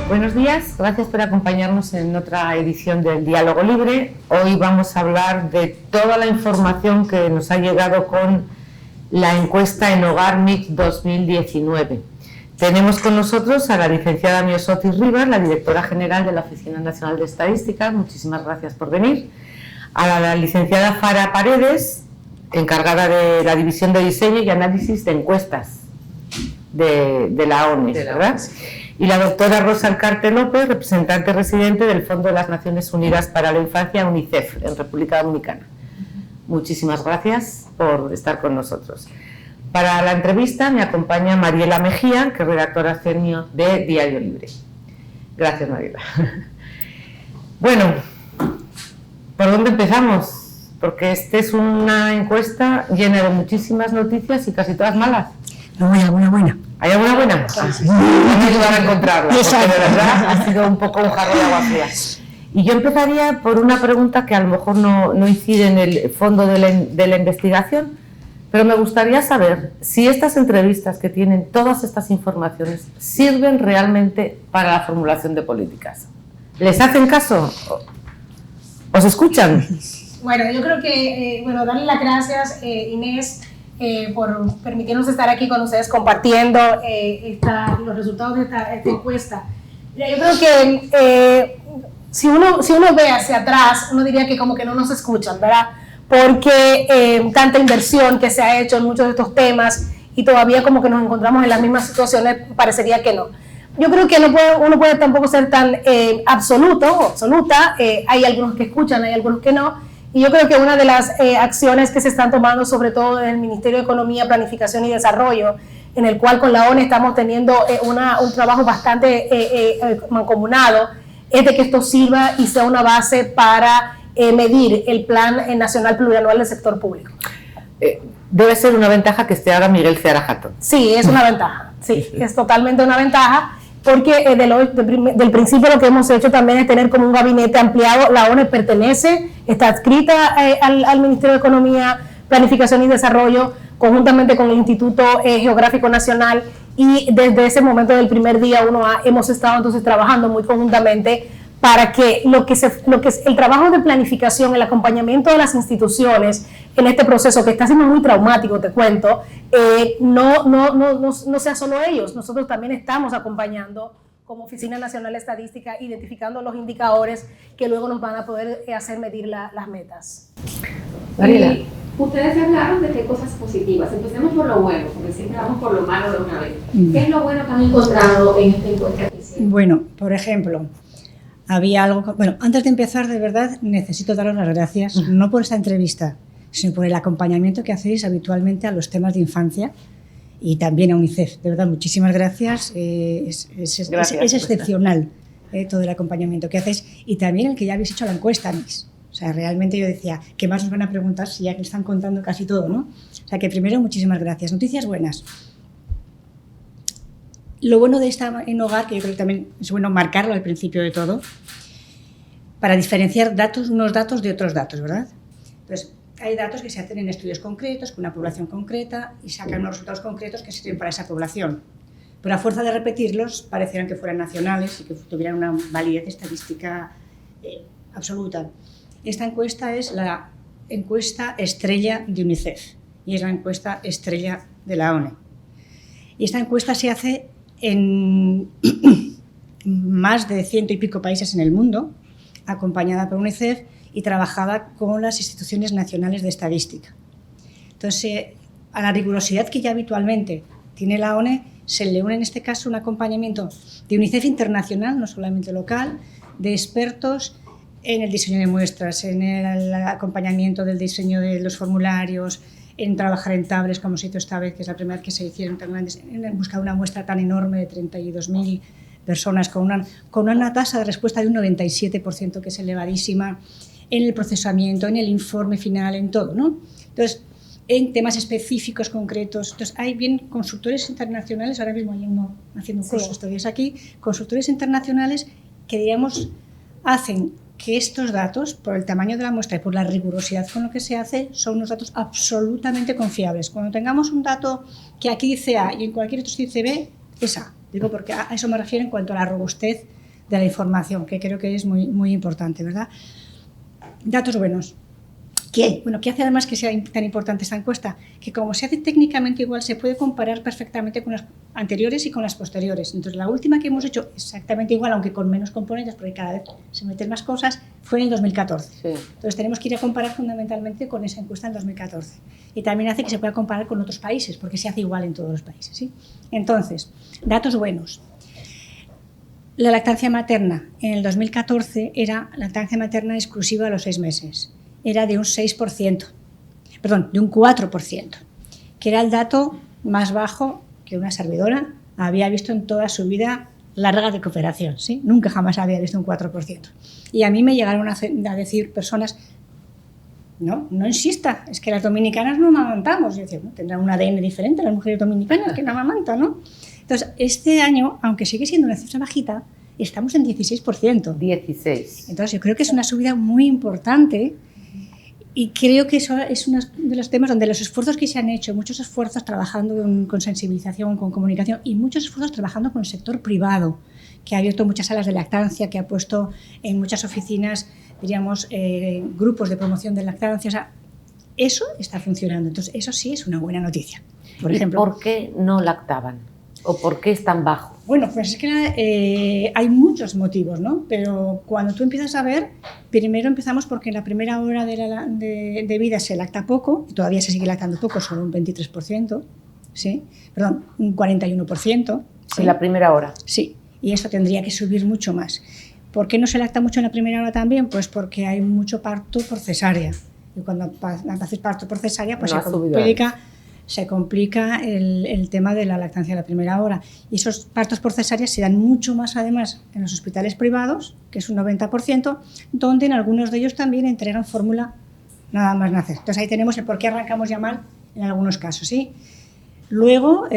Buenos días, gracias por acompañarnos en otra edición del Diálogo Libre. Hoy vamos a hablar de toda la información que nos ha llegado con la encuesta en Hogar MIC 2019. Tenemos con nosotros a la licenciada Miosotis Rivas, la directora general de la Oficina Nacional de Estadística. Muchísimas gracias por venir. A la licenciada Fara Paredes, encargada de la División de Diseño y Análisis de Encuestas de la ONU, ¿verdad? Y la doctora Rosa Alcarte López, representante residente del Fondo de las Naciones Unidas para la Infancia, UNICEF, en República Dominicana. Muchísimas gracias por estar con nosotros. Para la entrevista me acompaña Mariela Mejía, que es redactora senior de Diario Libre. Gracias, Mariela. Bueno, ¿por dónde empezamos? Porque esta es una encuesta llena de muchísimas noticias y casi todas malas. No, hay alguna buena. ¿Hay alguna buena? Sí. Vamos a ayudar a encontrarla, porque de verdad ha sido un poco un jarro de agua fría. Y yo empezaría por una pregunta que a lo mejor no incide en el fondo de la investigación, pero me gustaría saber si estas entrevistas que tienen todas estas informaciones sirven realmente para la formulación de políticas. ¿Les hacen caso? ¿Os escuchan? Bueno, yo creo que, darle las gracias, Inés, por permitirnos estar aquí con ustedes compartiendo los resultados de esta encuesta. Mira, yo creo que si uno ve hacia atrás, uno diría que como que no nos escuchan, ¿verdad? Porque tanta inversión que se ha hecho en muchos de estos temas y todavía como que nos encontramos en las mismas situaciones, parecería que no. Yo creo que uno puede tampoco ser tan absoluta, hay algunos que escuchan, hay algunos que no. Y yo creo que una de las acciones que se están tomando, sobre todo en el Ministerio de Economía, Planificación y Desarrollo, en el cual con la ONU estamos teniendo un trabajo bastante mancomunado, es de que esto sirva y sea una base para medir el Plan Nacional Plurianual del Sector Público. Debe ser una ventaja que esté ahora Miguel Seara Jatón. Sí, es una ventaja, sí, es totalmente una ventaja. Porque del principio lo que hemos hecho también es tener como un gabinete ampliado. La ONU está adscrita al Ministerio de Economía, Planificación y Desarrollo, conjuntamente con el Instituto Geográfico Nacional, y desde ese momento del primer día hemos estado entonces trabajando muy conjuntamente para que lo que es el trabajo de planificación, el acompañamiento de las instituciones en este proceso que está siendo muy traumático, te cuento, no sea solo ellos. Nosotros también estamos acompañando como Oficina Nacional de Estadística, identificando los indicadores que luego nos van a poder hacer medir las metas. Mariela. Ustedes hablaron de qué cosas positivas. Empecemos por lo bueno, porque siempre vamos por lo malo de una vez. ¿Qué es lo bueno que han encontrado en esta encuesta que hicieron? Bueno, por ejemplo, había algo... Bueno, antes de empezar, de verdad, necesito daros las gracias, no por esta entrevista, sino por el acompañamiento que hacéis habitualmente a los temas de infancia y también a UNICEF. De verdad, muchísimas gracias. Es excepcional todo el acompañamiento que hacéis y también el que ya habéis hecho la encuesta, Miss. O sea, realmente yo decía, ¿qué más nos van a preguntar si ya que están contando casi todo, ¿no? O sea, que primero, muchísimas gracias. Noticias buenas. Lo bueno de esta en Hogar, que yo creo que también es bueno marcarlo al principio de todo, para diferenciar unos datos de otros datos, ¿verdad? Entonces, hay datos que se hacen en estudios concretos, con una población concreta, y sacan unos resultados concretos que sirven para esa población. Pero a fuerza de repetirlos, parecieran que fueran nacionales y que tuvieran una validez estadística absoluta. Esta encuesta es la encuesta estrella de UNICEF y es la encuesta estrella de la ONU. Y esta encuesta se hace en más de 100 y pico países en el mundo, acompañada por UNICEF y trabajada con las instituciones nacionales de estadística. Entonces, a la rigurosidad que ya habitualmente tiene la ONU, se le une en este caso un acompañamiento de UNICEF internacional, no solamente local, de expertos en el diseño de muestras, en el acompañamiento del diseño de los formularios, en trabajar en tablets, como se hizo esta vez, que es la primera vez que se hicieron tan grandes, en buscar una muestra tan enorme de 32.000 personas con una tasa de respuesta de un 97%, que es elevadísima, en el procesamiento, en el informe final, en todo, ¿no? Entonces, en temas específicos, concretos. Entonces, hay bien consultores internacionales, ahora mismo hay uno haciendo un curso de estudios aquí, consultores internacionales que, digamos, hacen que estos datos, por el tamaño de la muestra y por la rigurosidad con lo que se hace, son unos datos absolutamente confiables. Cuando tengamos un dato que aquí dice A y en cualquier otro dice B, es A. Digo porque a eso me refiero en cuanto a la robustez de la información, que creo que es muy, muy importante, ¿verdad? Datos buenos. ¿Qué? Bueno, ¿qué hace además que sea tan importante esta encuesta? Que como se hace técnicamente igual, se puede comparar perfectamente con las anteriores y con las posteriores. Entonces, la última que hemos hecho exactamente igual, aunque con menos componentes, porque cada vez se meten más cosas, fue en el 2014. Sí. Entonces, tenemos que ir a comparar fundamentalmente con esa encuesta en 2014. Y también hace que se pueda comparar con otros países, porque se hace igual en todos los países, ¿sí? Entonces, datos buenos. La lactancia materna en el 2014 era lactancia materna exclusiva a los 6 meses. Era de un 6%, perdón, de un 4%, que era el dato más bajo que una servidora había visto en toda su vida larga de cooperación, ¿sí? Nunca jamás había visto un 4%. Y a mí me llegaron a decir personas, no insista, es que las dominicanas no amamantamos. Yo decía, ¿no? Tendrán un ADN diferente las mujeres dominicanas que no amamantan, ¿no? Entonces, este año, aunque sigue siendo una cifra bajita, estamos en 16%. 16. Entonces, yo creo que es una subida muy importante. Y creo que eso es uno de los temas donde los esfuerzos que se han hecho, muchos esfuerzos trabajando con sensibilización, con comunicación y muchos esfuerzos trabajando con el sector privado, que ha abierto muchas salas de lactancia, que ha puesto en muchas oficinas, diríamos, grupos de promoción de lactancia. O sea, eso está funcionando. Entonces, eso sí es una buena noticia. Por ejemplo, ¿por qué no lactaban? ¿O por qué es tan bajo? Bueno, pues es que hay muchos motivos, ¿no? Pero cuando tú empiezas a ver, primero empezamos porque en la primera hora de vida se lacta poco, y todavía se sigue lactando poco, solo un 23%, ¿sí? Perdón, un 41%. ¿sí? ¿En la primera hora? Sí, y eso tendría que subir mucho más. ¿Por qué no se lacta mucho en la primera hora también? Pues porque hay mucho parto por cesárea. Y cuando haces parto por cesárea, pues se complica el tema de la lactancia a la primera hora. Y esos partos por cesárea se dan mucho más, además, en los hospitales privados, que es un 90%, donde en algunos de ellos también entregan fórmula nada más nacer. Entonces ahí tenemos el por qué arrancamos ya mal en algunos casos, ¿sí? Luego,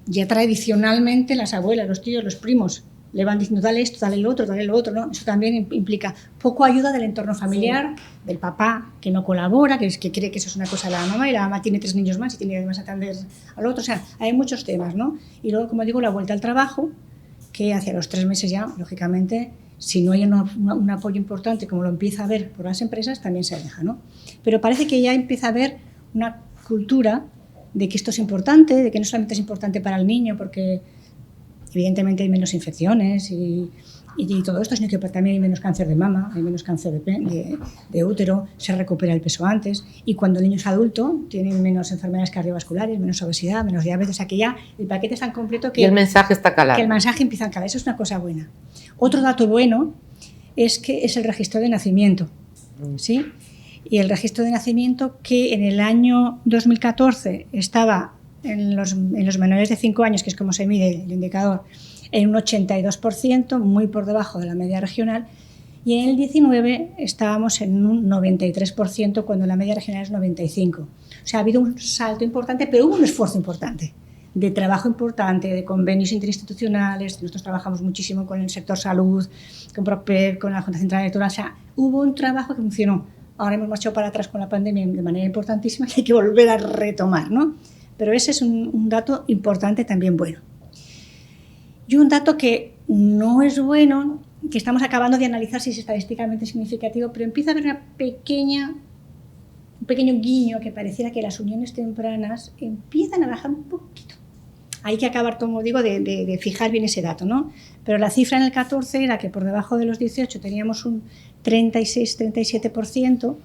ya tradicionalmente las abuelas, los tíos, los primos, le van diciendo, dale esto, dale lo otro, ¿no? Eso también implica poco ayuda del entorno familiar, sí. Del papá que no colabora, que cree que eso es una cosa de la mamá, y la mamá tiene 3 niños más y tiene además atender al otro. O sea, hay muchos temas, ¿no? Y luego, como digo, la vuelta al trabajo, que hacia los 3 meses ya, lógicamente, si no hay un apoyo importante, como lo empieza a ver por las empresas, también se deja, ¿no? Pero parece que ya empieza a haber una cultura de que esto es importante, de que no solamente es importante para el niño, porque evidentemente hay menos infecciones y todo esto, sino que también hay menos cáncer de mama, hay menos cáncer de útero, se recupera el peso antes, y cuando el niño es adulto tienen menos enfermedades cardiovasculares, menos obesidad, menos diabetes. O sea que ya el paquete es tan completo que y el mensaje está calado. Que el mensaje empieza a calar. Eso es una cosa buena. Otro dato bueno es que es el registro de nacimiento, ¿sí? Y el registro de nacimiento, que en el año 2014 estaba en los menores de 5 años, que es como se mide el indicador, en un 82%, muy por debajo de la media regional, y en el 19 estábamos en un 93%, cuando la media regional es 95%. O sea, ha habido un salto importante, pero hubo un esfuerzo importante, de trabajo importante, de convenios interinstitucionales. Nosotros trabajamos muchísimo con el sector salud, con PROPEP, con la Junta Central Electoral. O sea, hubo un trabajo que funcionó. Ahora hemos marchado para atrás con la pandemia de manera importantísima, que hay que volver a retomar, ¿no? Pero ese es un dato importante también bueno. Y un dato que no es bueno, que estamos acabando de analizar si es estadísticamente significativo, pero empieza a haber un pequeño guiño que pareciera que las uniones tempranas empiezan a bajar un poquito. Hay que acabar, como digo, de fijar bien ese dato, ¿no? Pero la cifra en el 14 era que por debajo de los 18 teníamos un 36-37%,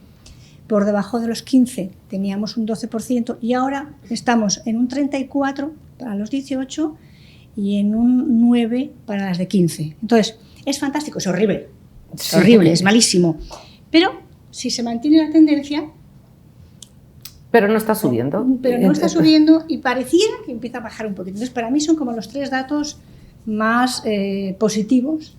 por debajo de los 15 teníamos un 12%, y ahora estamos en un 34% para los 18 y en un 9% para las de 15. Entonces, es fantástico, es horrible, es malísimo. Pero si se mantiene la tendencia... Pero no está subiendo. Pero no está subiendo y pareciera que empieza a bajar un poquito. Entonces, para mí son como los 3 datos más positivos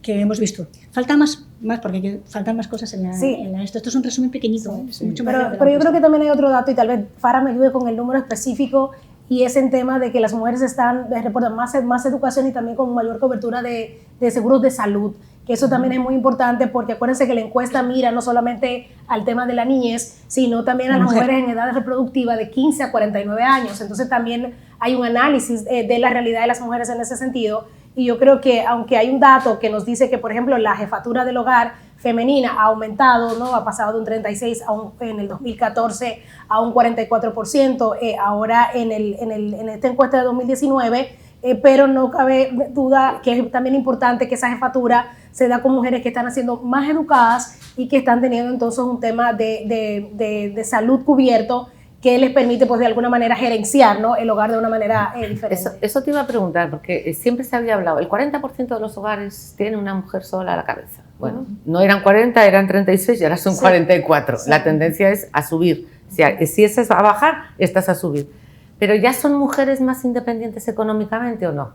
que hemos visto. Falta más porque faltan más cosas en esto. Esto es un resumen pequeñito. Sí. Mucho pero yo creo que también hay otro dato, y tal vez Farah me ayude con el número específico, y es el tema de que las mujeres reportan más educación y también con mayor cobertura de seguros de salud, que eso también es muy importante, porque acuérdense que la encuesta mira no solamente al tema de la niñez, sino también a las mujeres en edad reproductiva de 15 a 49 años. Entonces también hay un análisis de la realidad de las mujeres en ese sentido. Y yo creo que aunque hay un dato que nos dice que, por ejemplo, la jefatura del hogar femenina ha aumentado, ¿no? Ha pasado de un 36 en el 2014 a un 44%, ahora en esta encuesta de 2019, pero no cabe duda que es también importante que esa jefatura se da con mujeres que están siendo más educadas y que están teniendo entonces un tema de salud cubierto que les permite, pues, de alguna manera gerenciar, ¿no?, el hogar de una manera diferente. Eso te iba a preguntar, porque siempre se había hablado, el 40% de los hogares tiene una mujer sola a la cabeza. Bueno, no eran 40, eran 36 y ahora son 44. Sí. La tendencia es a subir. Si esa es a bajar, esta es a subir. ¿Pero ya son mujeres más independientes económicamente o no?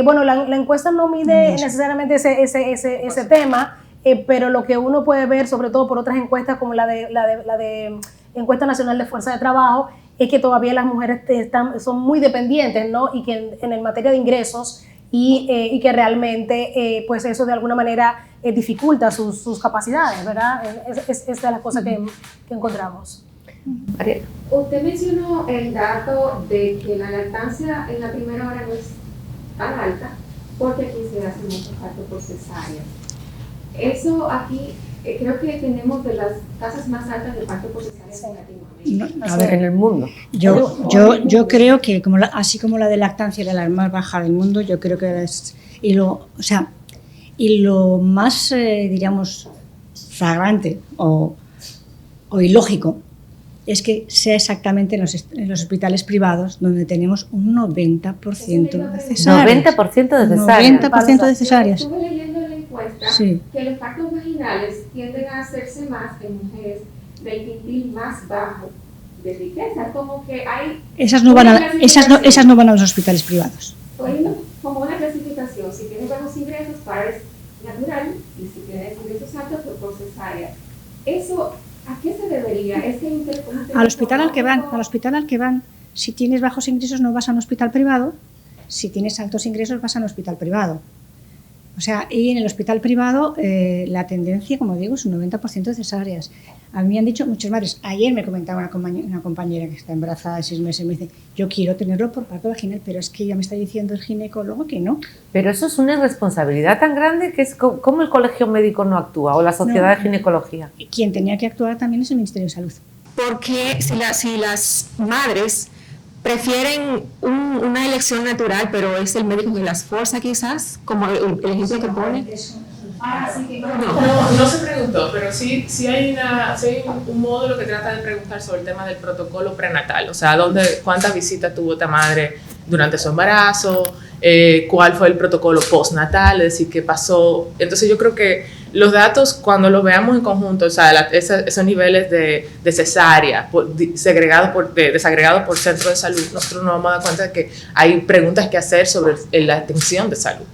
Bueno, la encuesta no mide necesariamente ese tema, pero lo que uno puede ver, sobre todo por otras encuestas como la de Encuesta Nacional de Fuerza de Trabajo, es que todavía las mujeres son muy dependientes, ¿no? Y que en materia de ingresos y que realmente pues eso de alguna manera dificulta sus capacidades, ¿verdad? Es de las cosas que encontramos. Ariel. Usted mencionó el dato de que la lactancia en la primera hora no es tan alta porque aquí se hace mucho parto por cesárea. Eso aquí creo que tenemos de las tasas más altas de parto por cesárea en Latinoamérica. A ver, en el mundo. Yo creo que así como la de lactancia era la más baja del mundo, yo creo que y lo más diríamos flagrante o ilógico es que sea exactamente en los hospitales privados donde tenemos un 90% de cesáreas. 90% de cesáreas. 90% de cesáreas. Estuve leyendo en la encuesta que los partos vaginales tienden a hacerse más en mujeres del quintil más bajo de riqueza, como que hay... Esas no van a los hospitales privados. Como una clasificación, si tienes bajos ingresos, pares natural, y si tienes ingresos altos, pues por cesárea. Eso... ¿A qué se debería? Al hospital al que van. Si tienes bajos ingresos no vas a un hospital privado, si tienes altos ingresos vas a un hospital privado. O sea, y en el hospital privado la tendencia, como digo, es un 90% de cesáreas. A mí me han dicho muchas madres, ayer me comentaba una compañera que está embarazada de 6 meses, me dice, yo quiero tenerlo por parto vaginal, pero es que ya me está diciendo el ginecólogo que no. Pero eso es una irresponsabilidad tan grande que es como el colegio médico no actúa, o la sociedad de ginecología. Quien tenía que actuar también es el Ministerio de Salud. Porque si las madres prefieren una elección natural, pero es el médico que las forza quizás, como el ejemplo que pone. No se preguntó, pero sí hay un módulo que trata de preguntar sobre el tema del protocolo prenatal, o sea, cuántas visitas tuvo esta madre durante su embarazo, cuál fue el protocolo postnatal, es decir, qué pasó. Entonces yo creo que los datos, cuando los veamos en conjunto, o sea, esos niveles de cesárea, desagregados por centro de salud, nosotros nos vamos a dar cuenta de que hay preguntas que hacer sobre la atención de salud,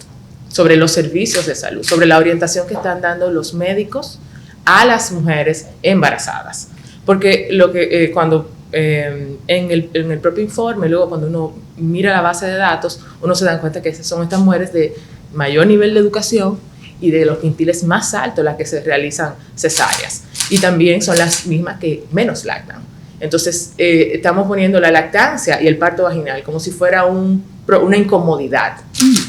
sobre los servicios de salud, sobre la orientación que están dando los médicos a las mujeres embarazadas. Porque cuando en el propio informe, luego cuando uno mira la base de datos, uno se da cuenta que son estas mujeres de mayor nivel de educación y de los quintiles más altos las que se realizan cesáreas. Y también son las mismas que menos lactan. Entonces, estamos poniendo la lactancia y el parto vaginal como si fuera una incomodidad,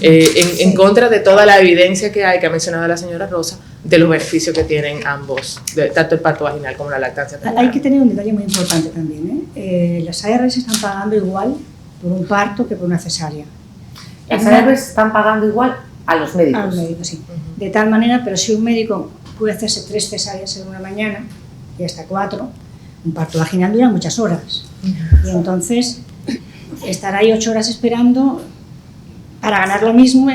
en contra de toda la evidencia que ha mencionado la señora Rosa, de los beneficios que tienen ambos, tanto el parto vaginal como la lactancia. Hay que tener un detalle muy importante también, las ARS están pagando igual por un parto que por una cesárea. Las ARS están pagando igual a los médicos. A los médicos, sí. De tal manera, pero si un médico puede hacerse 3 cesáreas en una mañana y hasta 4, un parto vaginal dura muchas horas. Y entonces, estar ahí 8 horas esperando para ganar lo mismo,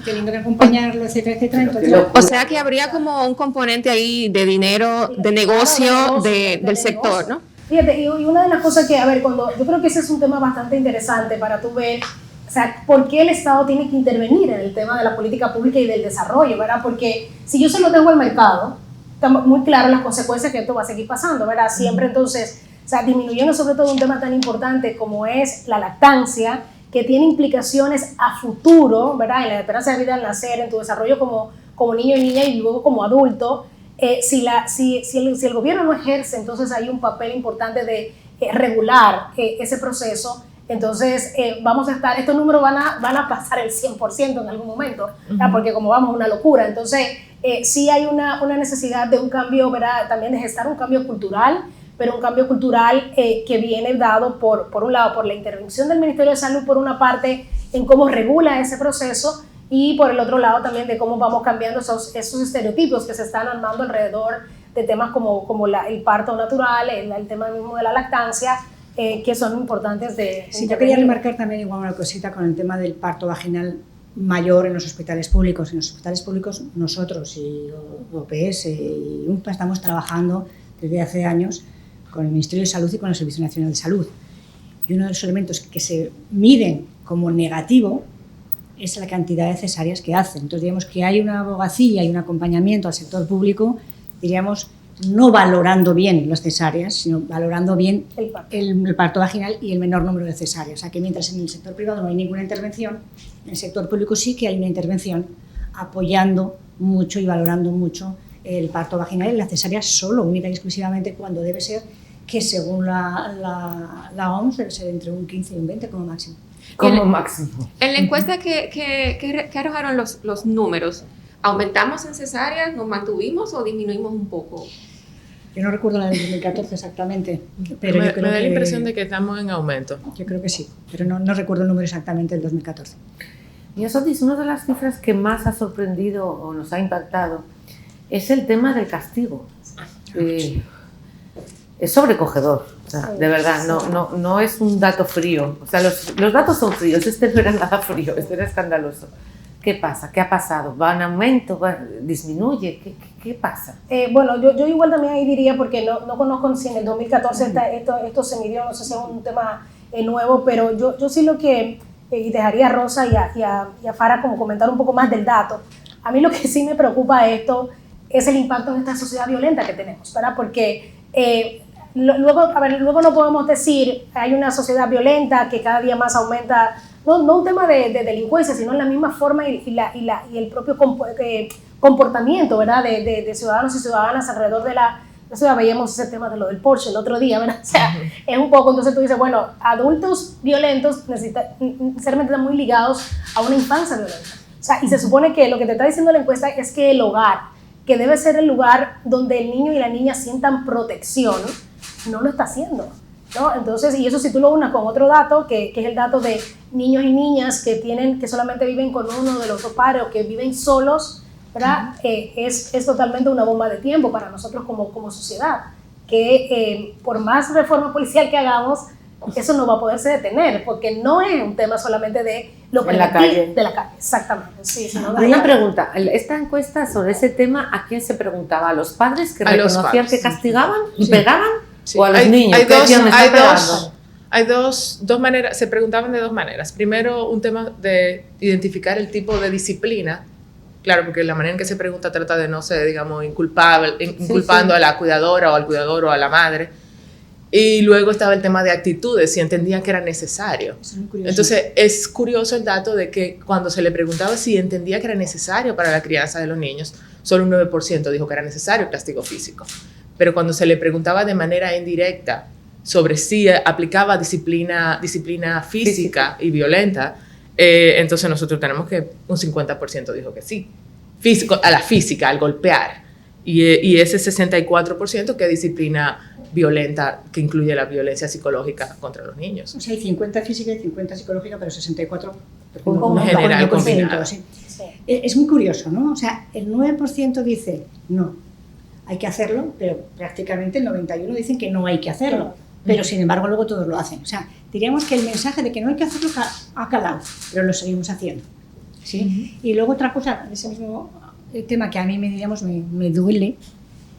teniendo que acompañarlo, etcétera, etcétera. Entonces, o sea que habría como un componente ahí de dinero, de negocio, del sector, ¿no? Fíjate, y una de las cosas que, yo creo que ese es un tema bastante interesante para tú ver, o sea, ¿por qué el Estado tiene que intervenir en el tema de la política pública y del desarrollo, verdad? Porque si yo se lo dejo al mercado, están muy claras las consecuencias que esto va a seguir pasando, ¿verdad? Siempre entonces, o sea, disminuyendo sobre todo un tema tan importante como es la lactancia, que tiene implicaciones a futuro, ¿verdad? En la esperanza de vida al nacer, en tu desarrollo como niño y niña y luego como adulto. Si el gobierno no ejerce, entonces hay un papel importante de regular ese proceso. Entonces, vamos a estar, estos números van a pasar el 100% en algún momento, ¿verdad? Porque como vamos, una locura. Entonces, sí hay una necesidad de un cambio, ¿verdad? También de gestar un cambio cultural, pero un cambio cultural que viene dado por un lado, por la intervención del Ministerio de Salud, por una parte, en cómo regula ese proceso, y por el otro lado también de cómo vamos cambiando esos estereotipos que se están armando alrededor de temas como el parto natural, el tema mismo de la lactancia, que son importantes de... Sí, yo quería remarcar también igual una cosita con el tema del parto vaginal mayor en los hospitales públicos. En los hospitales públicos nosotros y OPS y UNPA estamos trabajando desde hace años con el Ministerio de Salud y con el Servicio Nacional de Salud. Y uno de los elementos que se miden como negativo es la cantidad de cesáreas que hacen. Entonces, diríamos que hay una abogacía y un acompañamiento al sector público, diríamos, no valorando bien las cesáreas, sino valorando bien el parto vaginal y el menor número de cesáreas. O sea, que mientras en el sector privado no hay ninguna intervención, en el sector público sí que hay una intervención apoyando mucho y valorando mucho el parto vaginal y la cesárea solo, única y exclusivamente cuando debe ser, que según la OMS debe ser entre un 15 y un 20 como máximo. Como máximo. En la encuesta que arrojaron los números, ¿aumentamos en cesáreas, nos mantuvimos o disminuimos un poco? Yo no recuerdo la del 2014 exactamente, pero yo creo me da que... la impresión de que estamos en aumento. Yo creo que sí, pero no recuerdo el número exactamente del 2014. Y Sotis, una de las cifras que más ha sorprendido o nos ha impactado es el tema del castigo. Es sobrecogedor, o sea, de verdad, no es un dato frío. O sea, los datos son fríos, este no era nada frío, este era escandaloso. ¿Qué pasa? ¿Qué ha pasado? ¿Va en aumento? ¿Disminuye? ¿Qué pasa? Bueno, yo igual también ahí diría, porque no conozco si en el 2014 esto se midió, no sé si es un tema nuevo, pero yo sí lo que, y dejaría a Rosa y a Farah como comentar un poco más del dato. A mí lo que sí me preocupa esto es el impacto en esta sociedad violenta que tenemos, ¿verdad? Porque luego no podemos decir hay una sociedad violenta que cada día más aumenta, no un tema de delincuencia, sino en la misma forma y el propio comportamiento, ¿verdad? De ciudadanos y ciudadanas alrededor de la ciudad. Veíamos ese tema de lo del Porsche el otro día, ¿verdad? O sea, es un poco, entonces tú dices, bueno, adultos violentos necesariamente están muy ligados a una infancia violenta. O sea, y se supone que lo que te está diciendo la encuesta es que el hogar, que debe ser el lugar donde el niño y la niña sientan protección, no lo está haciendo, ¿no? Entonces, y eso si tú lo unas con otro dato, que es el dato de niños y niñas que solamente viven con uno de los dos padres o que viven solos, ¿verdad? Es totalmente una bomba de tiempo para nosotros como sociedad, que por más reforma policial que hagamos, eso no va a poderse detener, porque no es un tema solamente de lo en la calle. De la calle, exactamente. Sí, sino una pregunta, esta encuesta sobre ese tema, ¿a quién se preguntaba? ¿A los padres que reconocían que castigaban y pegaban? Sí. ¿O a los niños? Hay dos maneras, se preguntaban de dos maneras. Primero, un tema de identificar el tipo de disciplina. Claro, porque la manera en que se pregunta trata de no ser, digamos, inculpando a la cuidadora o al cuidador o a la madre. Y luego estaba el tema de actitudes, si entendían que era necesario. Entonces, es curioso el dato de que cuando se le preguntaba si entendía que era necesario para la crianza de los niños, solo un 9% dijo que era necesario el castigo físico. Pero cuando se le preguntaba de manera indirecta sobre si aplicaba disciplina física y violenta, entonces nosotros tenemos que un 50% dijo que sí. A la física, al golpear. Y ese 64% que disciplina violenta, que incluye la violencia psicológica contra los niños. O sea, hay 50 física y 50 psicológica, pero 64 en general combinado. Sí. Es muy curioso, ¿no? O sea, el 9% dice no, hay que hacerlo, pero prácticamente el 91% dicen que no hay que hacerlo, pero sin embargo luego todos lo hacen. O sea, diríamos que el mensaje de que no hay que hacerlo ha calado, pero lo seguimos haciendo, ¿sí? Y luego otra cosa, ese mismo tema que a mí me duele,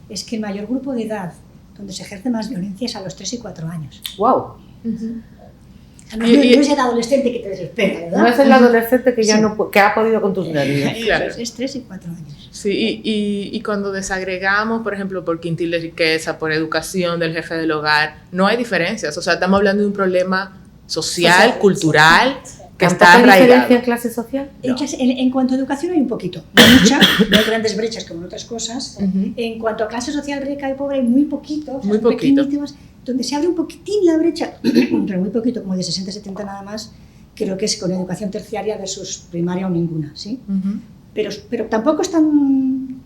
es que el mayor grupo de edad donde se ejerce más violencia es a los 3 y 4 años. ¡Wow! No es el adolescente que te desespera, ¿verdad? No es el adolescente que ya que ha podido con tus nervios. Claro. Es 3 y 4 años. Sí, y cuando desagregamos, por ejemplo, por quintil de riqueza, por educación del jefe del hogar, no hay diferencias. O sea, estamos hablando de un problema social, cultural, que está arraigado. ¿Hay diferencia en clase social? No. En cuanto a educación hay un poquito, mucha, no hay grandes brechas como en otras cosas. En cuanto a clase social rica y pobre hay muy poquitos, muy poquito. Donde se abre un poquitín la brecha, pero muy poquito, como de 60-70 nada más, creo que es con educación terciaria versus primaria o ninguna, ¿sí? Pero tampoco es tan...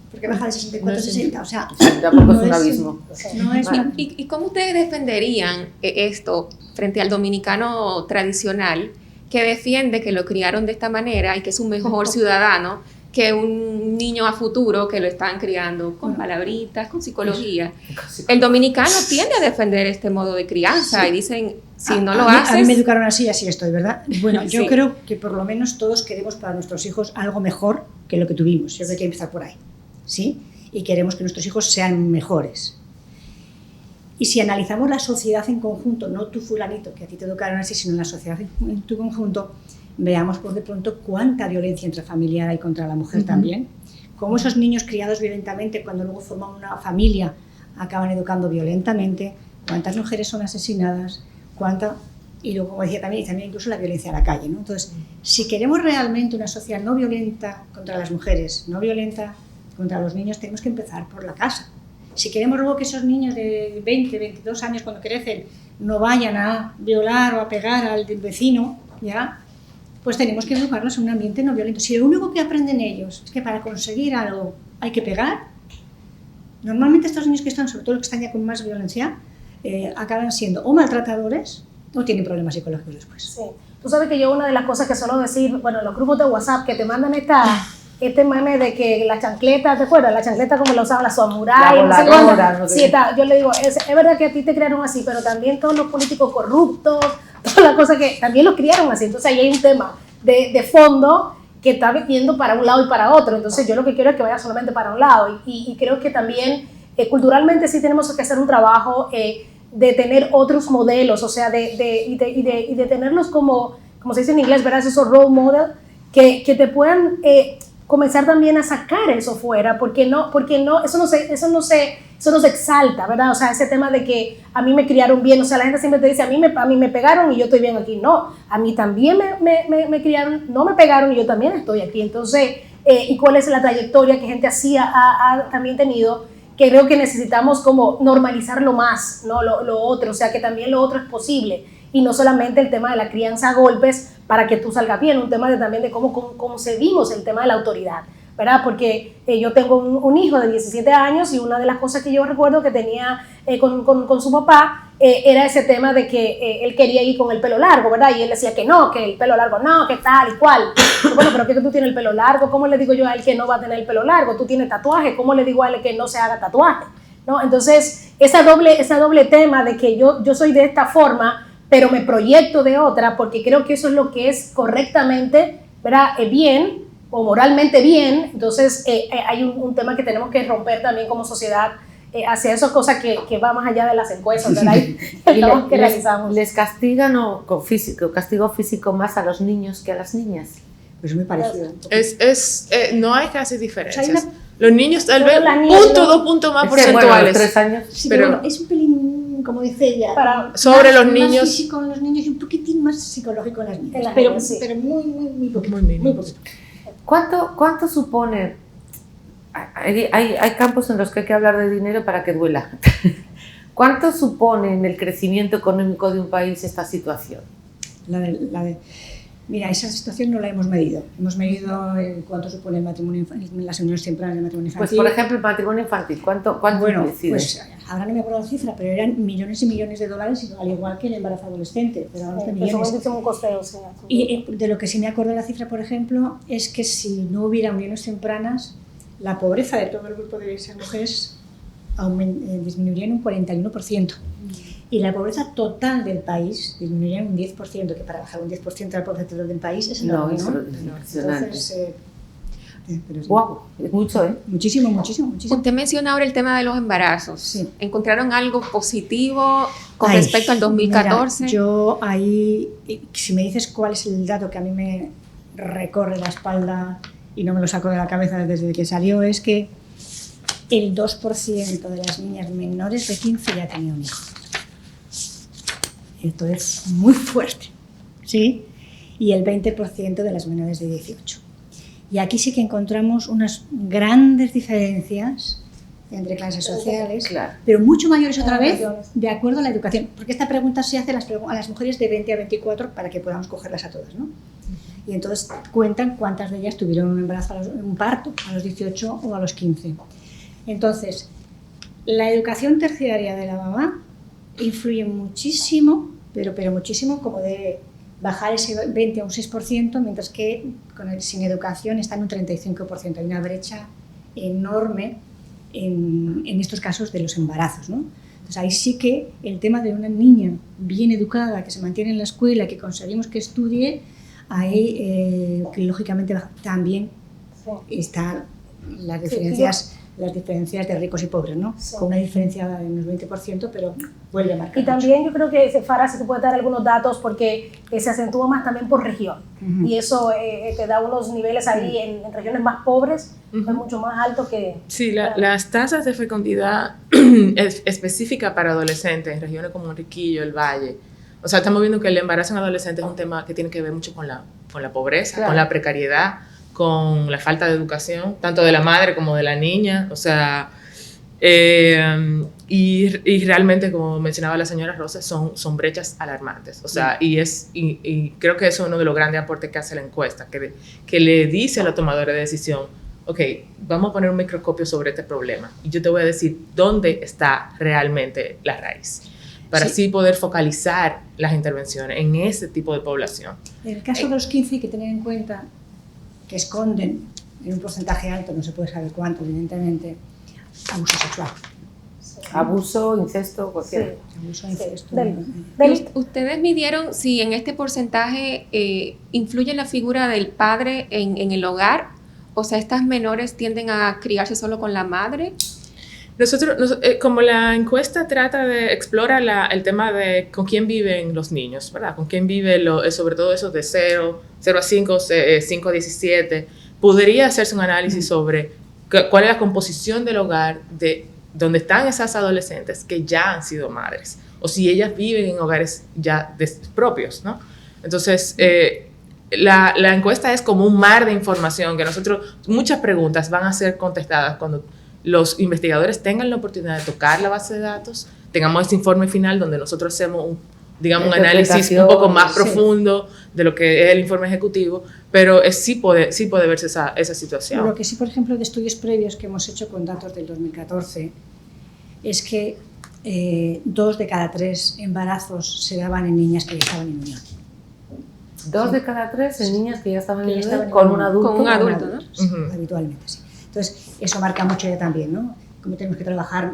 porque baja de 64 a 60, o sea... Tampoco es un abismo. No es una... ¿Y cómo ustedes defenderían esto frente al dominicano tradicional que defiende que lo criaron de esta manera y que es un mejor ciudadano que un niño a futuro que lo están criando con palabritas, con psicología? El dominicano tiende a defender este modo de crianza y dicen, si no lo haces... A mí me educaron así estoy, ¿verdad? Bueno, yo creo que por lo menos todos queremos para nuestros hijos algo mejor que lo que tuvimos. Yo creo que hay que empezar por ahí, ¿sí? Y queremos que nuestros hijos sean mejores. Y si analizamos la sociedad en conjunto, no tú fulanito, que a ti te educaron así, sino la sociedad en tu conjunto, veamos por de pronto cuánta violencia intrafamiliar hay contra la mujer también, cómo esos niños criados violentamente cuando luego forman una familia acaban educando violentamente, cuántas mujeres son asesinadas, y luego, como decía también incluso la violencia a la calle, ¿no? Entonces, si queremos realmente una sociedad no violenta contra las mujeres, no violenta contra los niños, tenemos que empezar por la casa. Si queremos luego que esos niños de 20, 22 años cuando crecen no vayan a violar o a pegar al vecino, ¿ya?, pues tenemos que educarlos en un ambiente no violento. Si lo único que aprenden ellos es que para conseguir algo hay que pegar, normalmente estos niños que están, sobre todo los que están ya con más violencia, acaban siendo o maltratadores o tienen problemas psicológicos después. Sí. Tú sabes que yo una de las cosas que suelo decir, bueno, los grupos de WhatsApp que te mandan este meme de que la chancleta, ¿te acuerdas? La chancleta como la usaban las samuráis, no sé cuándo. Sí, yo le digo, es verdad que a ti te crearon así, pero también todos los políticos corruptos, todas las cosas que también los criaron así. Entonces ahí hay un tema de fondo que está yendo para un lado y para otro. Entonces yo lo que quiero es que vaya solamente para un lado. Y creo que también culturalmente sí tenemos que hacer un trabajo de tener otros modelos, o sea, y de tenerlos como se dice en inglés, ¿verdad? Esos role model que te puedan comenzar también a sacar eso fuera, porque eso no se exalta, ¿verdad? O sea, ese tema de que a mí me criaron bien, o sea, la gente siempre te dice, a mí me pegaron y yo estoy bien aquí. No, a mí también me criaron, no me pegaron y yo también estoy aquí. Entonces, ¿y cuál es la trayectoria que gente así ha también tenido? Que creo que necesitamos como normalizarlo más, ¿no? Lo otro, o sea, que también lo otro es posible. Y no solamente el tema de la crianza a golpes para que tú salgas bien, un tema también de cómo concebimos el tema de la autoridad, ¿verdad? Porque yo tengo un hijo de 17 años y una de las cosas que yo recuerdo que tenía con su papá era ese tema de que él quería ir con el pelo largo, ¿verdad? Y él decía que no, que el pelo largo no, que tal y cual. Bueno, pero ¿qué que tú tienes el pelo largo? ¿Cómo le digo yo a él que no va a tener el pelo largo? Tú tienes tatuaje, ¿cómo le digo a él que no se haga tatuaje? ¿No? Entonces, esa doble tema de que yo soy de esta forma, pero me proyecto de otra, porque creo que eso es lo que es correctamente, ¿verdad? Bien, o moralmente bien. Entonces hay un tema que tenemos que romper también como sociedad hacia esas cosas que va más allá de las encuestas, ¿verdad? Y que realizamos. ¿Les castigan o con castigo físico más a los niños que a las niñas? Pues muy parecido. No hay casi diferencias. O sea, los niños tal vez dos puntos más porcentuales. Bueno, 3 años. Sí, pero bueno, es un pelín, como dice ella, sobre los niños. Más físico en los niños y un poquitín más psicológico en las niñas. Sí. Pero muy poquito. Muy poquito. ¿Cuánto supone? Hay campos en los que hay que hablar de dinero para que duela. ¿Cuánto supone en el crecimiento económico de un país esta situación? Mira, esa situación no la hemos medido. Hemos medido cuánto supone el matrimonio infantil, las uniones tempranas del matrimonio infantil. Pues, por ejemplo, el matrimonio infantil, ¿cuánto incide? Pues ahora no me acuerdo la cifra, pero eran millones y millones de dólares, al igual que el embarazo adolescente. Pero hablamos de millones. Y de lo que sí me acuerdo de la cifra, por ejemplo, es que si no hubiera uniones tempranas, la pobreza de todo el grupo de esas mujeres disminuiría en un 41%. Y la pobreza total del país disminuiría en un 10%, que para bajar un 10% de la pobreza total del país es enorme, ¿no? Es impresionante. Entonces, pero sí. Wow, es mucho, ¿eh? Muchísimo. Usted menciona ahora el tema de los embarazos. Sí. ¿Encontraron algo positivo con respecto al 2014? Mira, yo ahí, si me dices cuál es el dato que a mí me recorre la espalda y no me lo saco de la cabeza desde que salió, es que el 2% de las niñas menores de 15 ya tenía un hijo. Esto es muy fuerte, ¿sí? Y el 20% de las menores de 18. Y aquí sí que encontramos unas grandes diferencias entre clases sociales, Claro. pero mucho mayores otra vez Regiones. de acuerdo a la educación, porque esta pregunta se hace a las mujeres de 20 a 24 para que podamos cogerlas a todas, ¿no? Y entonces cuentan cuántas de ellas tuvieron un embarazo, un parto a los 18 o a los 15. Entonces, la educación terciaria de la mamá influye muchísimo, pero muchísimo, como de bajar ese 20 a un 6%, mientras que sin educación está en un 35%. Hay una brecha enorme en estos casos de los embarazos, ¿no? Entonces ahí sí que el tema de una niña bien educada, que se mantiene en la escuela, que conseguimos que estudie, ahí que lógicamente también están las diferencias, las diferencias de ricos y pobres, ¿no? Sí. Con una diferencia de unos 20%, pero vuelve a marcar. Y también yo creo que, Farah, si te puede dar algunos datos, porque se acentúa más también por región. Ujú. Y eso te da unos niveles ahí en regiones más pobres, es mucho más alto que... Sí, las tasas de fecundidad específicas para adolescentes en regiones como Enriquillo, el Valle. O sea, estamos viendo que el embarazo en adolescentes es un tema que tiene que ver mucho con la pobreza, Claro. con la precariedad, con la falta de educación, tanto de la madre como de la niña. O sea, y realmente, como mencionaba la señora Rosa, son brechas alarmantes. O sea, y creo que eso es uno de los grandes aportes que hace la encuesta, que le dice a los tomadores de decisión, ok, vamos a poner un microscopio sobre este problema y yo te voy a decir dónde está realmente la raíz, para así poder focalizar las intervenciones en ese tipo de población. En el caso de los 15 hay que tener en cuenta que esconden en un porcentaje alto, no se puede saber cuánto, evidentemente, abuso sexual. Abuso, incesto, cualquier. Abuso, incesto. ¿Ustedes midieron si en este porcentaje influye la figura del padre en el hogar? O sea, ¿estas menores tienden a criarse solo con la madre? Nosotros, como la encuesta explora el tema de con quién viven los niños, ¿verdad? Con quién vive, sobre todo esos de 0 a 5, 5 a 17, podría hacerse un análisis sobre cuál es la composición del hogar de donde están esas adolescentes que ya han sido madres, o si ellas viven en hogares ya propios, ¿no? Entonces, la encuesta es como un mar de información que muchas preguntas van a ser contestadas cuando los investigadores tengan la oportunidad de tocar la base de datos, tengamos este informe final donde nosotros hacemos un análisis un poco más profundo de lo que es el informe ejecutivo, pero sí puede verse esa situación. Lo que sí, por ejemplo, de estudios previos que hemos hecho con datos del 2014, es que 2 de cada 3 embarazos se daban en niñas que ya estaban en unión. 2 de cada 3 en niñas que ya estaban Que en ya estaban con en un adulto. Con un adulto, ¿no? Sí, Ujú. habitualmente, sí. Entonces, eso marca mucho ya también, ¿no? Cómo tenemos que trabajar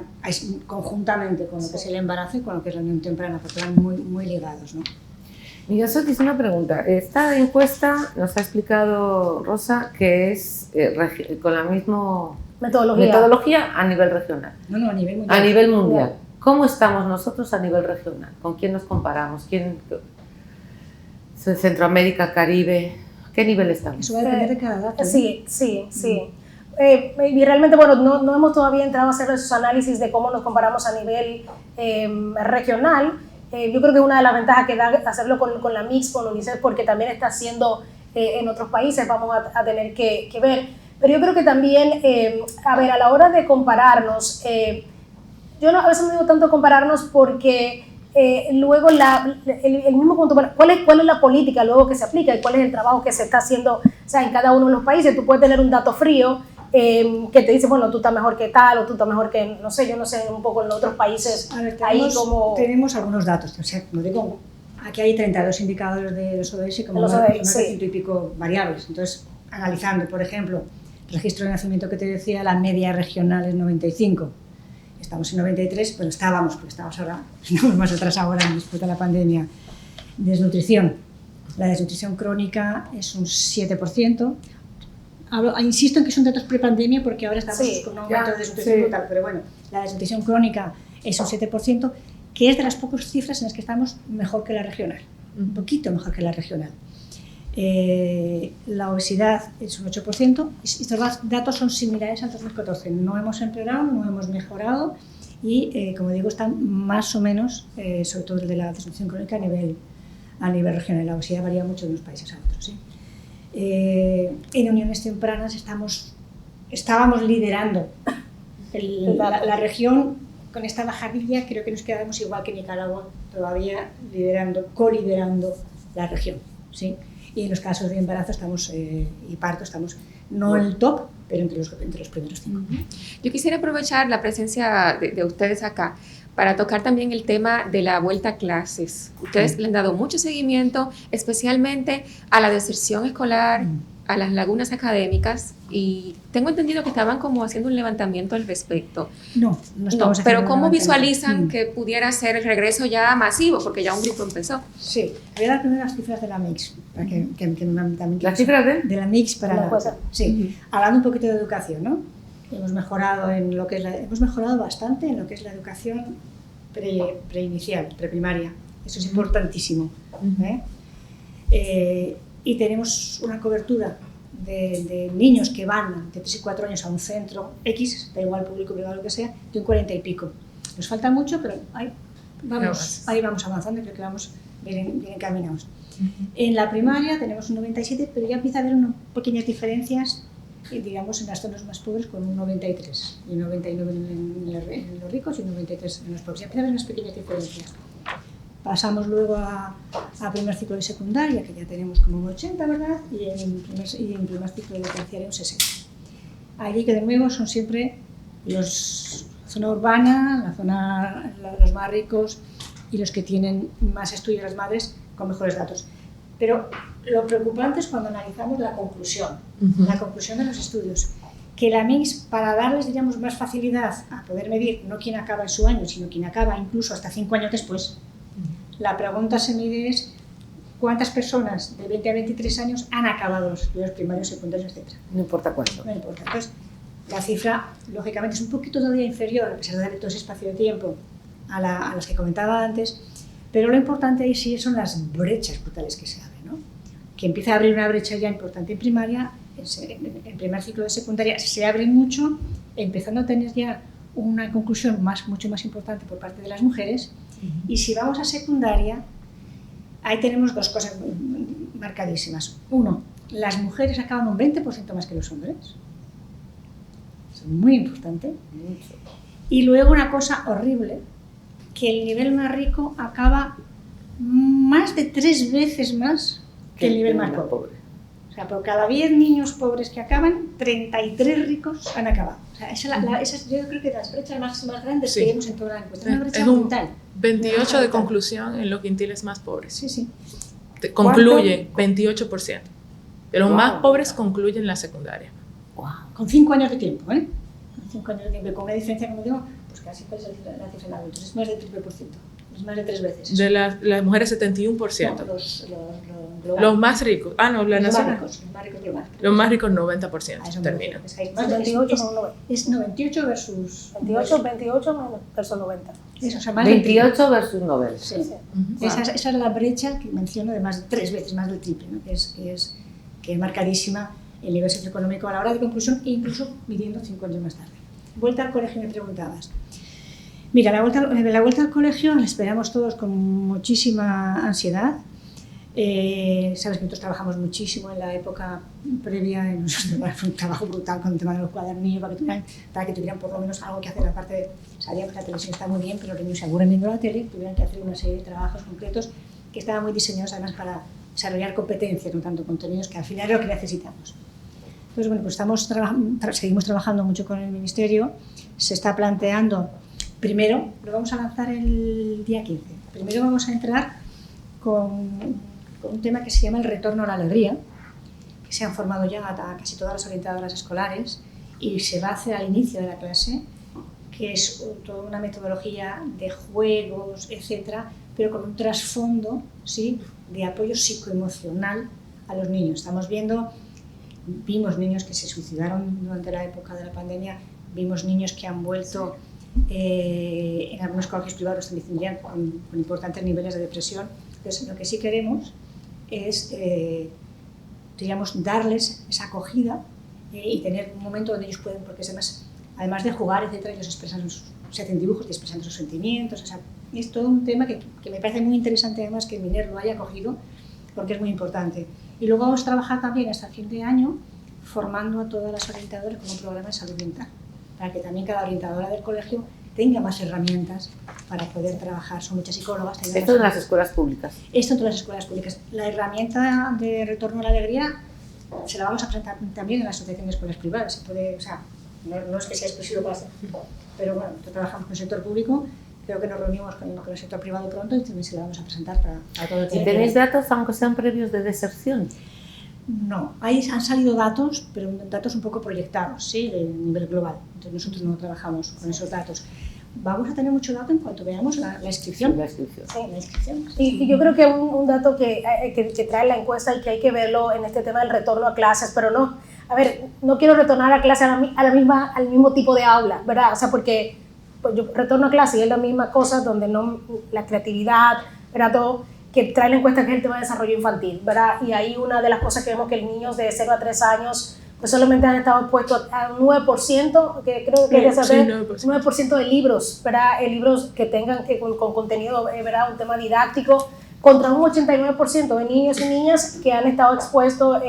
conjuntamente con lo que es el embarazo y con lo que es la unión temprana, porque van muy ligados, ¿no? Miguel Sotis, una pregunta. Esta encuesta nos ha explicado Rosa que es con la misma metodología a nivel regional. No, a nivel mundial. A nivel mundial. ¿Cómo estamos nosotros a nivel regional? ¿Con quién nos comparamos? Centroamérica, Caribe, ¿qué nivel estamos? Eso va a depender de cada dato, ¿no? Sí. Y realmente, bueno, no hemos todavía entrado a hacer esos análisis de cómo nos comparamos a nivel regional. Yo creo que una de las ventajas que da hacerlo con la MIX, con UNICEF, porque también está haciendo en otros países, vamos a tener que ver. Pero yo creo que también, a la hora de compararnos, yo a veces no digo tanto compararnos porque luego el mismo punto, ¿cuál es la política luego que se aplica y cuál es el trabajo que se está haciendo, o sea, en cada uno de los países? Tú puedes tener un dato frío que te dice, bueno, tú estás mejor que tal, o tú estás mejor que, no sé, yo no sé, un poco en otros países. A ver, tenemos algunos datos, o sea, como digo, aquí hay 32 indicadores de los ODS, como más de 100 y pico variables. Entonces, analizando, por ejemplo, registro de nacimiento que te decía, la media regional es 95. Estamos en 93, pero porque estamos ahora, estamos más atrás ahora después de la pandemia. Desnutrición. La desnutrición crónica es un 7%. Insisto en que son datos pre-pandemia porque ahora estamos con un aumento de desnutrición brutal, pero bueno, la desnutrición crónica es un 7%, que es de las pocas cifras en las que estamos mejor que la regional, un poquito mejor que la regional. La obesidad es un 8%, estos datos son similares al 2014, no hemos empeorado, no hemos mejorado y, como digo, están más o menos, sobre todo el de la desnutrición crónica a nivel regional. La obesidad varía mucho de unos países a otros, ¿sí? En uniones tempranas estábamos liderando La región, con esta bajadilla, creo que nos quedamos igual que Nicaragua, todavía coliderando la región, ¿sí? Y en los casos de embarazo estamos, y parto estamos no en el top, pero entre los primeros 5. Yo quisiera aprovechar la presencia de ustedes acá para tocar también el tema de la vuelta a clases. Ustedes le han dado mucho seguimiento, especialmente a la deserción escolar, a las lagunas académicas, y tengo entendido que estaban como haciendo un levantamiento al respecto. No estamos pero haciendo ¿cómo un visualizan que pudiera ser el regreso ya masivo? Porque ya un grupo empezó. Sí, voy a dar primero las cifras de la MIX, para que también... ¿Las cifras de la MIX para... Sí, hablando un poquito de educación, ¿no? Hemos mejorado bastante en lo que es la educación preinicial, preprimaria. Eso es importantísimo. Y tenemos una cobertura de niños que van de 3 y 4 años a un centro X, da igual público, privado, lo que sea, de un 40 y pico. Nos falta mucho, pero ahí vamos avanzando y creo que vamos bien encaminados. En la primaria tenemos un 97, pero ya empieza a haber unas pequeñas diferencias, digamos, en las zonas más pobres con un 93, y un 99 en los ricos y un 93 en los pobres. Ya empieza a haber unas pequeñas diferencias. Pasamos luego a primer ciclo de secundaria, que ya tenemos como un 80, ¿verdad? Y en primer ciclo de terciaria un 60. Allí que de nuevo son siempre la zona urbana, los más ricos y los que tienen más estudios, las madres, con mejores datos. Pero lo preocupante es cuando analizamos la conclusión de los estudios, que la MIX, para darles, diríamos, más facilidad a poder medir no quién acaba en su año, sino quién acaba incluso hasta 5 años después, la pregunta se mide es cuántas personas de 20 a 23 años han acabado los estudios primarios, secundarios, etc. No importa cuánto. No importa. Entonces, la cifra, lógicamente, es un poquito todavía inferior, a pesar de darle todo ese espacio de tiempo, a las que comentaba antes, pero lo importante ahí sí son las brechas brutales que se abren, ¿no? Que empieza a abrir una brecha ya importante en primaria, en primer ciclo de secundaria se abre mucho, empezando a tener ya una conclusión mucho más importante por parte de las mujeres. Y si vamos a secundaria, ahí tenemos dos cosas marcadísimas. Uno, las mujeres acaban un 20% más que los hombres. Es muy importante. Y luego una cosa horrible, que el nivel más rico acaba más de 3 veces más que el nivel más pobre. O sea, por cada 10 niños pobres que acaban, 33 ricos han acabado. O sea, yo creo que las brechas más grandes que vemos en toda la encuesta. Es una brecha brutal. 28 de conclusión en los quintiles más pobres. Sí. Concluye 28%. De los más pobres concluyen la secundaria. Con 5 años de tiempo, ¿eh? Con 5 años de tiempo, con una diferencia, como digo, pues casi ¿cuál es la cifra en adultos? Es más del 30%. Es más de 3 veces. De las mujeres, 71%. No, los más ricos. Los más ricos, 90% terminan. Es 28 es 98 versus 28 versus 90. Eso, o sea, más 28 versus 90. Sí. Esa es la brecha que menciono de más de 3 veces, más del triple, ¿no? que es marcadísima el nivel socioeconómico a la hora de conclusión e incluso midiendo 5 años más tarde. Vuelta al colegio, me preguntabas. Mira, la vuelta al colegio la esperamos todos con muchísima ansiedad. Sabes que nosotros trabajamos muchísimo en la época previa, fue un trabajo brutal con el tema de los cuadernillos para que tuvieran por lo menos algo que hacer, aparte de, sabíamos que la televisión está muy bien, pero los niños se aburren viendo la tele, tuvieran que hacer una serie de trabajos concretos que estaban muy diseñados además para desarrollar competencias, no tanto contenidos, que al final es lo que necesitamos. Entonces, bueno, pues seguimos trabajando mucho con el Ministerio, se está planteando, primero, lo vamos a lanzar el día 15, primero vamos a entrar con un tema que se llama el retorno a la alegría, que se han formado ya a casi todas las orientadoras escolares y se va a hacer al inicio de la clase, que es toda una metodología de juegos, etcétera, pero con un trasfondo, ¿sí?, de apoyo psicoemocional a los niños. Vimos niños que se suicidaron durante la época de la pandemia, vimos niños que han vuelto en algunos colegios privados también con importantes niveles de depresión. Entonces, lo que sí queremos es, darles esa acogida y tener un momento donde ellos pueden, porque además de jugar, etcétera, ellos se hacen dibujos y expresan sus sentimientos. O sea, es todo un tema que me parece muy interesante, además, que el MINER lo haya cogido, porque es muy importante. Y luego vamos a trabajar también hasta fin de año formando a todas las orientadoras con un programa de salud mental. para que también cada orientadora del colegio tenga más herramientas para poder trabajar. Son muchas psicólogas. Esto en las escuelas públicas. Esto en todas las escuelas públicas. La herramienta de retorno a la alegría se la vamos a presentar también en la Asociación de Escuelas Privadas. Se puede, o sea, no es que sea exclusivo para esto, pero bueno, nosotros trabajamos con el sector público, creo que nos reunimos con el sector privado pronto y también se la vamos a presentar para todo el ¿Y tenéis datos, aunque sean previos, de deserción? No, ahí han salido datos, pero datos un poco proyectados, ¿sí? De nivel global. Entonces nosotros no trabajamos con esos datos. Vamos a tener mucho dato en cuanto veamos la inscripción. Sí, la inscripción. Sí, la inscripción. Y yo creo que un dato que trae la encuesta y que hay que verlo en este tema del retorno a clases, pero no, a ver, no quiero retornar a clase al mismo tipo de aula, ¿verdad? O sea, porque pues yo retorno a clase y es la misma cosa donde no la creatividad, ¿verdad? Todo que trae la encuesta, que es el tema de desarrollo infantil, ¿verdad? Y ahí una de las cosas que vemos que los niños de 0 a 3 años pues solamente han estado expuestos a un 9%, que creo que sí, 9% de libros, ¿verdad? Libros que tengan con contenido, ¿verdad? Un tema didáctico, contra un 89% de niños y niñas que han estado expuestos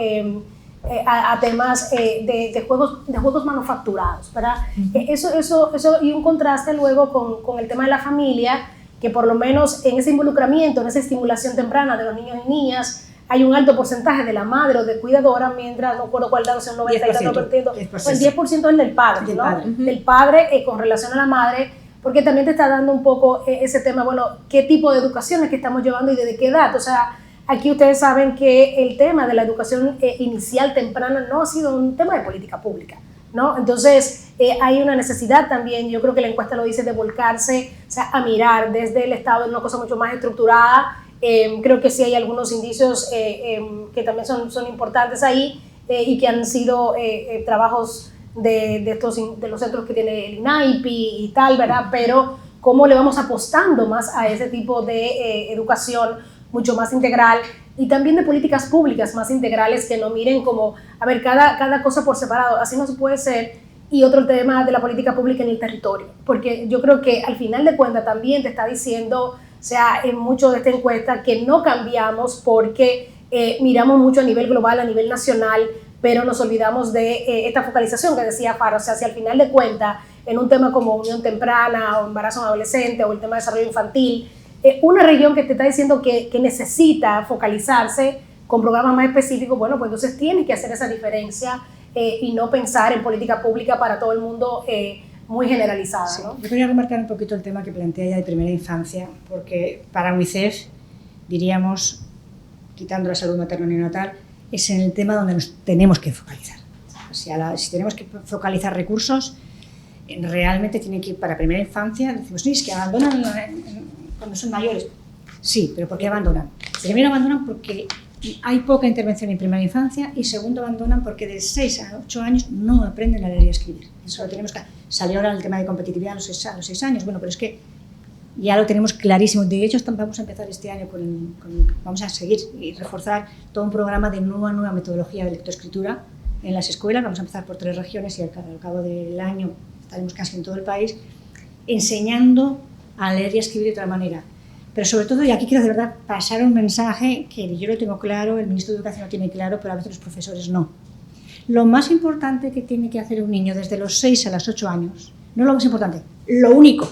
a temas de juegos manufacturados, ¿verdad? Eso, y un contraste luego con el tema de la familia, que por lo menos en ese involucramiento, en esa estimulación temprana de los niños y niñas, hay un alto porcentaje de la madre o de cuidadora, mientras, no recuerdo cuál dato, sea un 90 y tanto por ciento, el 10% es del padre, ¿no? Del padre con relación a la madre, porque también te está dando un poco ese tema, bueno, qué tipo de educación es que estamos llevando y desde qué edad. O sea, aquí ustedes saben que el tema de la educación inicial temprana no ha sido un tema de política pública, ¿no? Entonces, hay una necesidad también, yo creo que la encuesta lo dice, de volcarse, o sea, a mirar desde el Estado en una cosa mucho más estructurada. Creo que sí hay algunos indicios que también son importantes ahí y que han sido trabajos de los centros que tiene el INAIPI y tal, ¿verdad? Pero cómo le vamos apostando más a ese tipo de educación mucho más integral y también de políticas públicas más integrales que no miren como, a ver, cada cosa por separado, así no se puede ser. Y otro tema de la política pública en el territorio, porque yo creo que al final de cuentas también te está diciendo, o sea, en mucho de esta encuesta, que no cambiamos porque miramos mucho a nivel global, a nivel nacional, pero nos olvidamos de esta focalización que decía Faro. O sea, si al final de cuentas, en un tema como unión temprana o embarazo adolescente o el tema de desarrollo infantil, una región que te está diciendo que necesita focalizarse con programas más específicos, bueno, pues entonces tienes que hacer esa diferencia y no pensar en política pública para todo el mundo muy generalizada, sí, ¿no? Yo quería remarcar un poquito el tema que plantea ya de primera infancia, porque para UNICEF, diríamos, quitando la salud materno-neonatal, es en el tema donde nos tenemos que focalizar. O sea, si tenemos que focalizar recursos, realmente tienen que ir para primera infancia. Decimos, sí, es que abandonan cuando son mayores. Sí, pero ¿por qué abandonan? Primero abandonan porque hay poca intervención en primera infancia y segundo abandonan porque de 6 a 8 años no aprenden a leer y a escribir. Eso lo tenemos que... Salió ahora el tema de competitividad a los 6 años, bueno, pero es que ya lo tenemos clarísimo. De hecho, vamos a empezar este año vamos a seguir y reforzar todo un programa de nueva metodología de lectoescritura en las escuelas. Vamos a empezar por 3 regiones y al cabo del año estaremos casi en todo el país enseñando a leer y a escribir de otra manera. Pero sobre todo, y aquí quiero de verdad pasar un mensaje que yo lo tengo claro, el ministro de Educación lo tiene claro, pero a veces los profesores no. Lo más importante que tiene que hacer un niño desde los 6 a los 8 años, no lo más importante, lo único,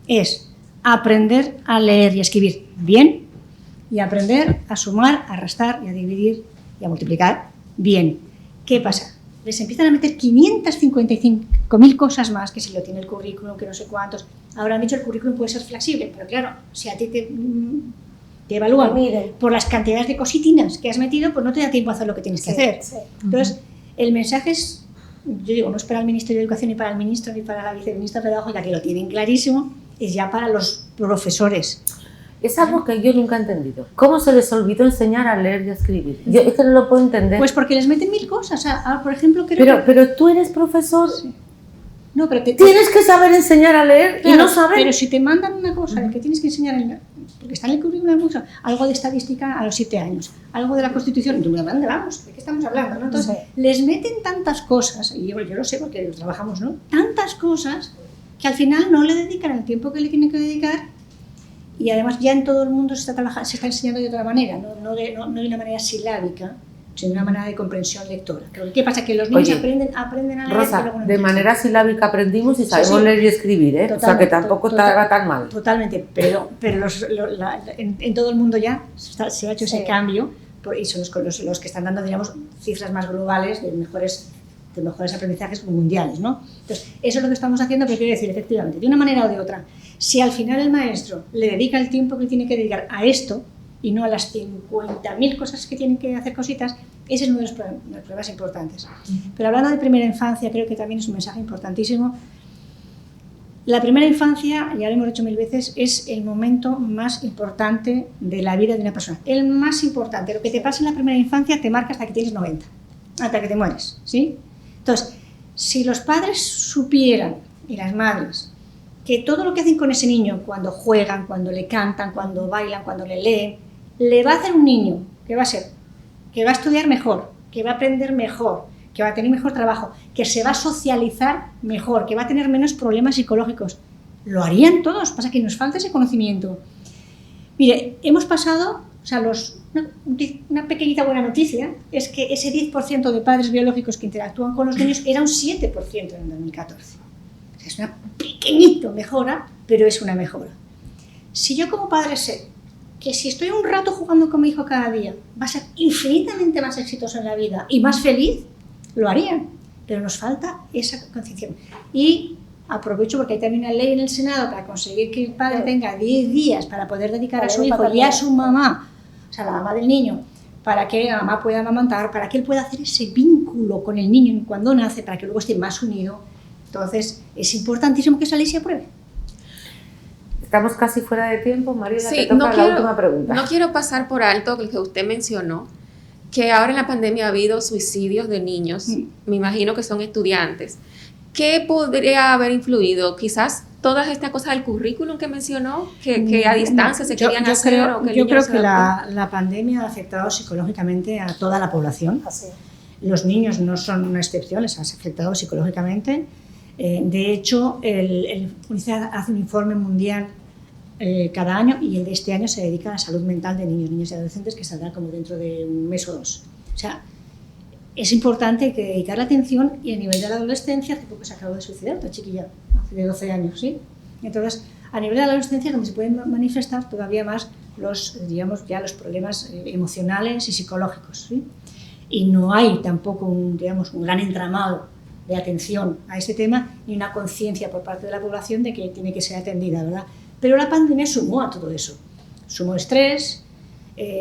es aprender a leer y a escribir bien y aprender a sumar, a restar y a dividir y a multiplicar bien. ¿Qué pasa? Les empiezan a meter 555.000 cosas más, que si lo tiene el currículum, que no sé cuántos. Ahora han dicho que el currículum puede ser flexible, pero claro, si a ti te evalúan por las cantidades de cositinas que has metido, pues no te da tiempo a hacer lo que tienes que hacer. Sí. Entonces, el mensaje es, yo digo, no es para el Ministerio de Educación, ni para el ministro, ni para la viceministra pedagógica, que lo tienen clarísimo, es ya para los profesores. Es algo que yo nunca he entendido. ¿Cómo se les olvidó enseñar a leer y a escribir? Yo es que no lo puedo entender. Pues porque les meten 1000 cosas. Por ejemplo, creo pero tú eres profesor. Sí. No, pero tienes que saber enseñar a leer, claro, y no saber. Pero si te mandan una cosa que tienes que enseñar, porque está en el currículum, algo de estadística a los 7 años, algo de la Constitución, ¿de dónde vamos? ¿De qué estamos hablando? ¿No? Entonces, les meten tantas cosas, y yo lo sé porque trabajamos, ¿no? Tantas cosas que al final no le dedican el tiempo que le tienen que dedicar. Y además ya en todo el mundo se está enseñando de otra manera, no de una manera silábica, sino de una manera de comprensión lectora. ¿Qué pasa? Que los niños aprenden a leer. Rosa, de manera silábica aprendimos y sabemos leer y escribir, ¿eh? O sea que tampoco te haga tan mal. Totalmente, pero en todo el mundo ya se ha hecho ese cambio, y son los que están dando, digamos, cifras más globales de mejores aprendizajes mundiales, ¿no? Entonces, eso es lo que estamos haciendo, pero quiero decir, efectivamente, de una manera o de otra, si al final el maestro le dedica el tiempo que tiene que dedicar a esto, y no a las 50.000 cosas que tienen que hacer cositas, ese es uno de los problemas importantes. Pero hablando de primera infancia, creo que también es un mensaje importantísimo. La primera infancia, ya lo hemos dicho 1000 veces, es el momento más importante de la vida de una persona. El más importante. Lo que te pasa en la primera infancia te marca hasta que tienes 90, hasta que te mueres, ¿sí? Entonces, si los padres supieran, y las madres, que todo lo que hacen con ese niño, cuando juegan, cuando le cantan, cuando bailan, cuando le leen, le va a hacer un niño que va a estudiar mejor, que va a aprender mejor, que va a tener mejor trabajo, que se va a socializar mejor, que va a tener menos problemas psicológicos. Lo harían todos, pasa que nos falta ese conocimiento. Mire, hemos pasado, o sea, una pequeñita buena noticia es que ese 10% de padres biológicos que interactúan con los niños era un 7% en el 2014. O sea, es una pequeñita mejora, pero es una mejora. Si yo como padre sé que si estoy un rato jugando con mi hijo cada día, va a ser infinitamente más exitoso en la vida y más feliz, lo harían. Pero nos falta esa concienciación. Y aprovecho porque hay también una ley en el Senado para conseguir que el padre tenga 10 días para poder dedicar a su hijo y a su mamá, o sea, la mamá del niño, para que la mamá pueda amamantar, para que él pueda hacer ese vínculo con el niño cuando nace, para que luego esté más unido. Entonces, es importantísimo que esa ley se apruebe. Estamos casi fuera de tiempo, Mariela, te toca la última pregunta. No quiero pasar por alto el que usted mencionó, que ahora en la pandemia ha habido suicidios de niños, me imagino que son estudiantes. ¿Qué podría haber influido? Quizás todas estas cosas del currículum que mencionó, que a distancia se querían hacer. Yo creo que la pandemia ha afectado psicológicamente a toda la población. Así. Los niños no son una excepción, les ha afectado psicológicamente. De hecho, el UNICEF hace un informe mundial cada año, y el de este año se dedica a la salud mental de niños, niñas y adolescentes, que saldrá como dentro de un mes o dos. O sea, es importante que dedicar la atención, y a nivel de la adolescencia, hace poco se acabó de suicidar otra chiquilla, hace de 12 años, ¿sí? Entonces, a nivel de la adolescencia, donde se pueden manifestar todavía más los problemas emocionales y psicológicos, ¿sí? Y no hay tampoco un gran entramado de atención a ese tema, ni una conciencia por parte de la población de que tiene que ser atendida, ¿verdad? Pero la pandemia sumó a todo eso. Sumó estrés,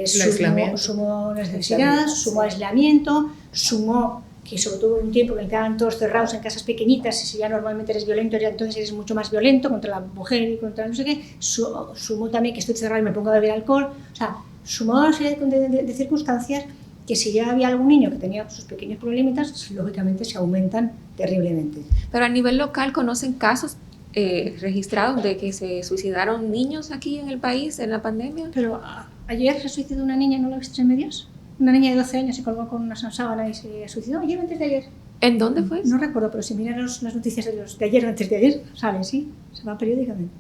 sumó necesidad, sumó aislamiento, sumó que sobre todo un tiempo que estaban todos cerrados en casas pequeñitas, y si ya normalmente eres violento, ya entonces eres mucho más violento contra la mujer y contra no sé qué. Sumó también que estoy cerrado y me pongo a beber alcohol. O sea, sumó una serie de circunstancias que si ya había algún niño que tenía sus pequeños problemitas, lógicamente se aumentan terriblemente. Pero a nivel local, ¿conocen casos registrados de que se suicidaron niños aquí en el país en la pandemia? Pero ayer se suicidó una niña, ¿no lo viste en medios? Una niña de 12 años se colgó con una sábana y se suicidó ayer o antes de ayer. ¿En dónde fue? No recuerdo, pero si miran las noticias de ayer o antes de ayer, salen, sí, se van periódicamente.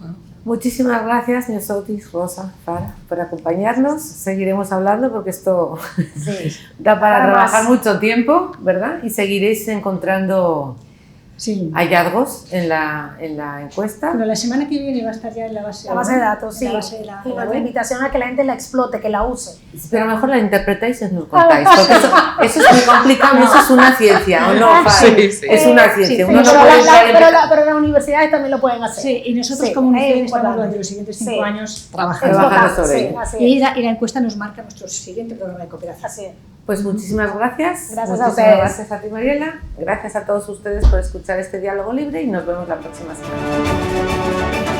Wow. Muchísimas gracias, señor Soutis, Rosa, Fara, por acompañarnos. Seguiremos hablando porque esto da para trabajar mucho tiempo, ¿verdad? Y seguiréis encontrando hallazgos en la encuesta. Pero la semana que viene va a estar ya en la base de datos, sí. La la invitación a que la gente la explote, que la use. Pero mejor la interpretáis y nos contáis, porque eso es muy complicado, eso es una ciencia, ¿o no? Es una ciencia. Uno pero las universidades también lo pueden hacer. Sí, y nosotros como universidad estamos durante los siguientes 5 años trabajando sobre ello. Y la encuesta nos marca nuestro siguiente programa de cooperación. Así es. Pues muchísimas gracias. Gracias a ustedes. Gracias a ti, Mariela. Gracias a todos ustedes por escuchar este diálogo libre y nos vemos la próxima semana.